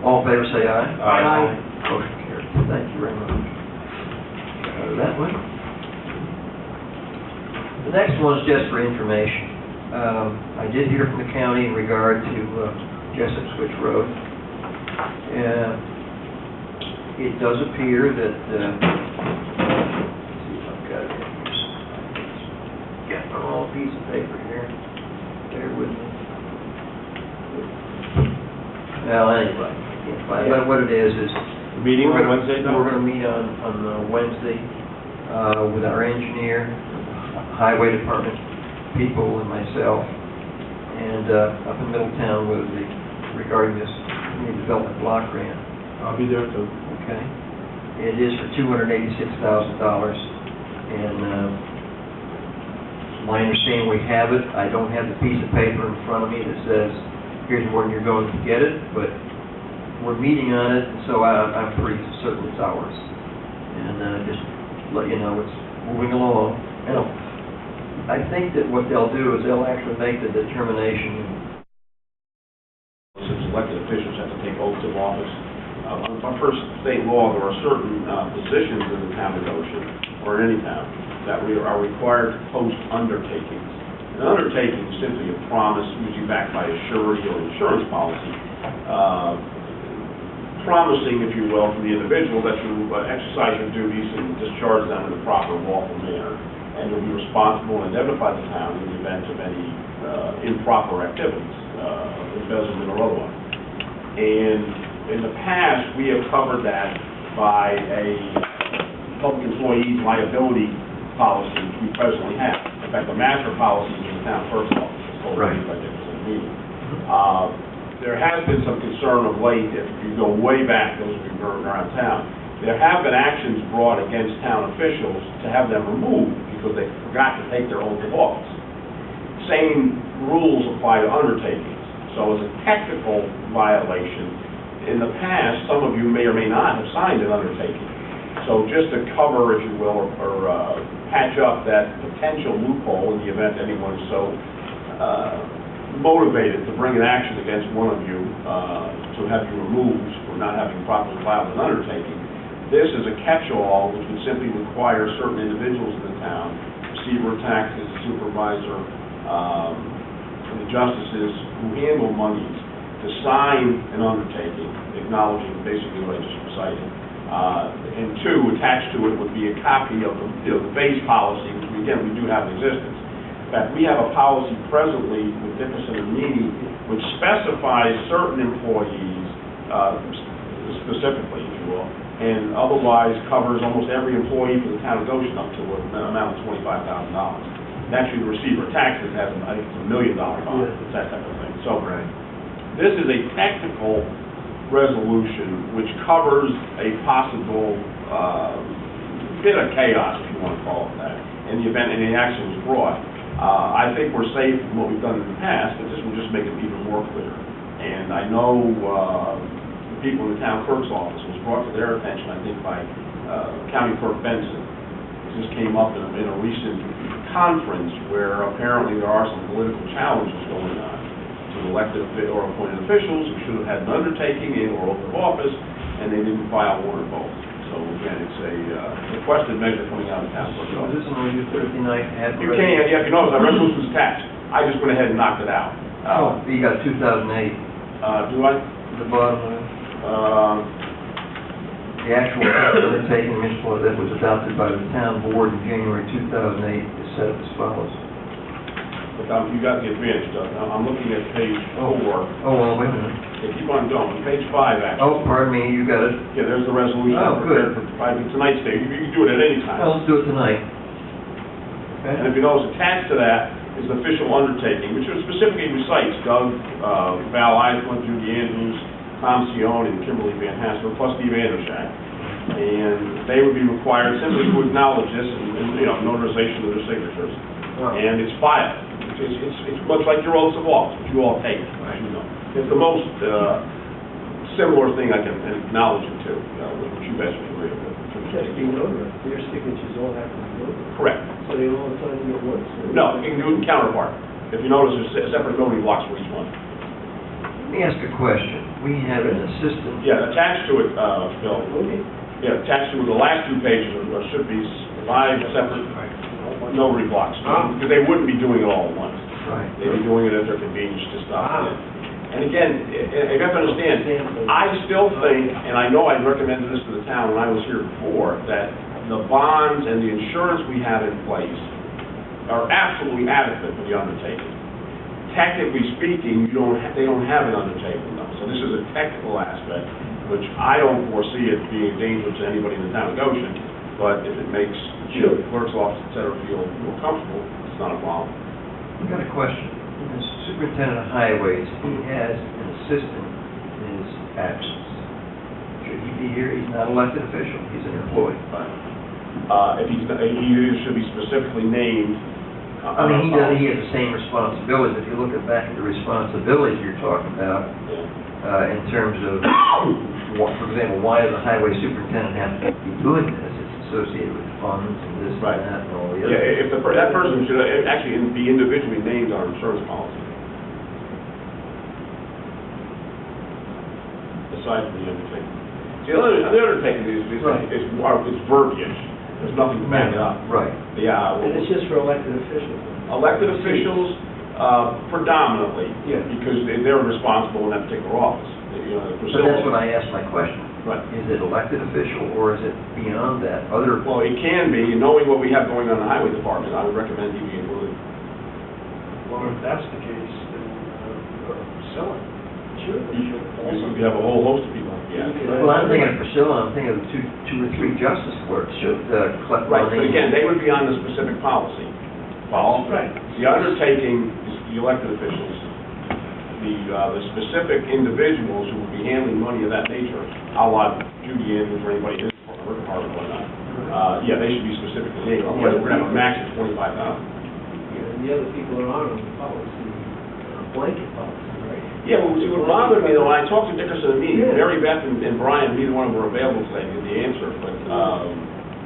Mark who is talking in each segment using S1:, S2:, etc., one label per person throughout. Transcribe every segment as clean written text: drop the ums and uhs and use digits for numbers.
S1: All in favor, say aye.
S2: Aye.
S1: Motion carried. Thank you very much. That one. The next one is just for information. I did hear from the county in regard to Jessup Switch Road. It does appear that, let's see if I've got it here. Got my wrong piece of paper here. Bear with me. Well, anyway, I can't find it. What it is
S2: Meeting on Wednesday,
S1: we're going to meet on Wednesday with our engineer, highway department people, and myself, and up in Middletown regarding this community development block grant.
S2: I'll be there too.
S1: Okay. It is for $286,000, and my understanding we have it. I don't have the piece of paper in front of me that says, here's when you're going to get it, but we're meeting on it, so I'm pretty certain it's ours. And just let you know, it's moving along. And I think that what they'll do is they'll actually make the determination.
S3: Since elected officials have to take oaths of office, on first state law, there are certain positions in the town of Goshen, or in any town, that we are required to post undertakings. An undertaking is simply a promise, usually backed by a surety or insurance policy, promising, if you will, from the individual that you exercise your duties and discharge them in a proper, lawful manner, and you'll be responsible and indemnify the town in the event of any improper activities, embezzlement or otherwise. And in the past, we have covered that by a public employee liability policy, which we presently have. In fact, the master policy is in the town clerk's office. It's told
S1: Right.
S3: by the meeting. There has been some concern of late, if you go way back, those of you who are around town, there have been actions brought against town officials to have them removed because they forgot to take their oath of office. Same rules apply to undertakings. So as a technical violation, in the past, some of you may or may not have signed an undertaking. So just to cover, if you will, or patch up that potential loophole in the event anyone is so motivated to bring an action against one of you to have you removed for not having properly filed an undertaking, this is a catch-all which would simply require certain individuals in the town, receiver of taxes, supervisor, and the justices who handle monies, to sign an undertaking, acknowledging basically what I just recited. And two, attached to it would be a copy of the base policy, which we do have in existence. In fact, we have a policy presently with Dickerson and Meany which specifies certain employees specifically, if you will, and otherwise covers almost every employee for the town of Goshen up to an amount of $25,000. Actually, the receiver of taxes has, I think, it's $1 million bond. It's that type of thing. So, this is a technical resolution which covers a possible bit of chaos, if you want to call it that, in the event any action was brought. I think we're safe from what we've done in the past, but this will just make it even more clear. And I know the people in the town clerk's office, it was brought to their attention, I think, by County Clerk Benson. This came up in a recent conference where apparently there are some political challenges going on to elected or appointed officials who should have had an undertaking in or oath of office, and they didn't file one or both. So again, it's a requested measure coming out of the town.
S1: So this is on your Thursday night.
S3: You can, yeah, if you notice, our resolution was attached. I just went ahead and knocked it out.
S1: You got 2008.
S3: Do I?
S1: The bottom of it. The actual undertaking municipal that was adopted by the town board in January 2008 is set up as follows.
S3: But you got the advantage, Doug. I'm looking at page 4.
S1: Oh, well, wait a minute.
S3: Yeah, keep on going. Page 5, actually.
S1: Oh, pardon me, you got it.
S3: Yeah, there's the resolution.
S1: Oh, good.
S3: For tonight's date. You can do it at any time.
S1: Well, let's do it tonight. Okay.
S3: And if you notice, attached to that is the official undertaking, which specifically recites Doug, Val Eisman, Judy Andrews, Tom Cione, and Kimberly Van Hassler, plus Steve Andershak. And they would be required simply to acknowledge this and notarization of their signatures.
S1: Oh.
S3: And it's filed. It's much like your oaths of office, which you all take, as you know. It's the most similar thing I can acknowledge it to, which you best familiar with.
S4: Just be notarized. Their signatures all have to be notarized.
S3: Correct.
S4: So they all sign it at once?
S3: No, you can do it in counterpart. If you notice, there's separate voting blocks for each one.
S1: Let me ask a question. We have an assistant.
S3: Yeah, attached to it, Bill,
S4: Okay.
S3: yeah, attached to it, the last two pages should be 5 separate notary blocks. Because they wouldn't be doing it all at once.
S1: Right.
S3: They'd be doing it at their convenience, just stop in. And again, you have to understand, I still think, and I know I recommended this to the town when I was here before, that the bonds and the insurance we have in place are absolutely adequate for the undertaking. Technically speaking, they don't have an undertaking though. So this is a technical aspect, which I don't foresee it being dangerous to anybody in the town of Goshen, but if it makes, the clerk's office, et cetera, feel more comfortable, it's not a problem.
S1: I've got a question. The superintendent of highways, he has an assistant in his absence. Should he be here? He's not an elected official. He's an employee.
S3: If he should be specifically named.
S1: I mean, he has the same responsibilities. If you look back at the responsibilities you're talking about, in terms of, for example, why does the highway superintendent have to be doing this? It's associated with funds and this and that and all the other.
S3: Yeah, if that person should actually be individually named on our insurance policy. Aside from the undertaking. See, the undertaking is verbiage. There's nothing to back it up.
S1: Right.
S3: Yeah.
S4: And it's just for elected officials.
S3: Elected officials, predominantly,
S4: Yeah.
S3: because they're responsible in that particular office. You know,
S1: So that's when I asked my question.
S3: Right.
S1: Is it elected official or is it beyond that? Other.
S3: Well, it can be, and knowing what we have going on in the highway department, I would recommend you be included.
S5: Well, if that's the case, then sell it.
S4: Sure.
S3: You have a whole host of people. Yeah.
S1: Well, I'm thinking of Priscilla, I'm thinking of two or three justice clerks should collect
S3: Right,
S1: money.
S3: but again, they would be on the specific policy.
S4: Right.
S3: The undertaking is the elected officials. The specific individuals who will be handling money of that nature, a la Judy Andrews or anybody in her department or whatnot, yeah, they should be specifically named. Otherwise, we're going to have a max of $25,000.
S4: And the other people that aren't on the policy, blanket policy, right?
S3: Yeah, well, see, what bothered me, though, when I talked to Dickerson and me,
S4: Yeah.
S3: Mary Beth and Brian, neither one of them were available today to give the answer, but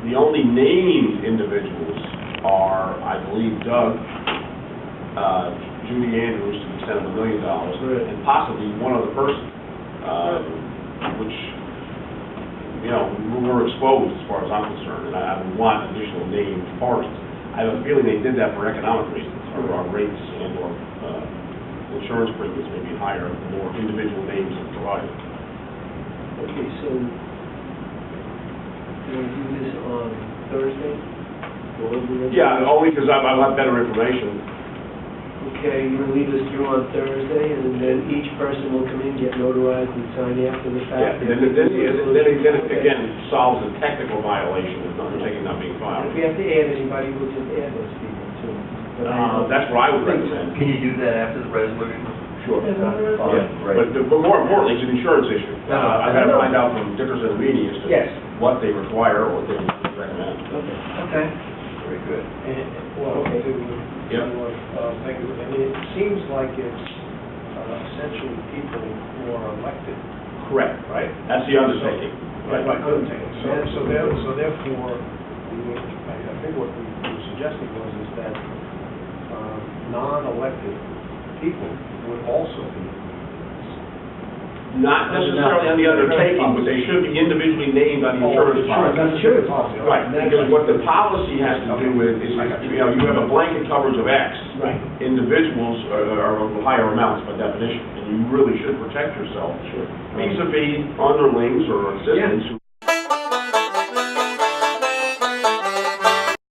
S3: the only named individuals are, I believe, Doug, Judy Andrews to the extent of $1 million,
S4: Right.
S3: and possibly one other person, which, you know, we're exposed as far as I'm concerned, and I would want additional named parties. I have a feeling they did that for economic reasons, or our rates and/or insurance premiums may be higher, the more individual names are provided.
S4: Okay, so, do we do this on Thursday?
S3: Yeah, only because I'll have better information.
S4: Okay, you leave this through on Thursday, and then each person will come in, get notarized and signed after the
S3: Yeah,
S4: fact?
S3: and then it again solves a technical violation of undertaking not being
S4: If
S3: filed.
S4: we have to add anybody, we'll just add those people too.
S3: That's what I would recommend.
S1: Can you do that after the resolution?
S3: Sure.
S4: Yeah,
S3: Yeah,
S1: Right.
S3: but more importantly, it's an insurance issue.
S1: No,
S3: I've got to find out from Dickerson and Meany as to
S4: Yes.
S3: what they require or what they recommend.
S4: Okay.
S1: Okay, very good.
S5: Well,
S4: Okay.
S3: Yeah.
S5: Thank you. I mean, it seems like it's essentially people who are elected,
S3: Correct.
S5: right?
S3: That's the undertaking.
S5: Right. So therefore, I think what we were suggesting is that non-elected people would also be.
S3: Not necessarily on the undertaking, but they should be individually named on the insurance policy.
S4: Insurance
S5: policy.
S3: Right, because what the policy has to do with is, you know, you have a blanket coverage of X.
S4: Right.
S3: Individuals are of higher amounts by definition, and you really should protect yourself.
S4: Sure.
S3: Vis-a-vis underlings or assistants who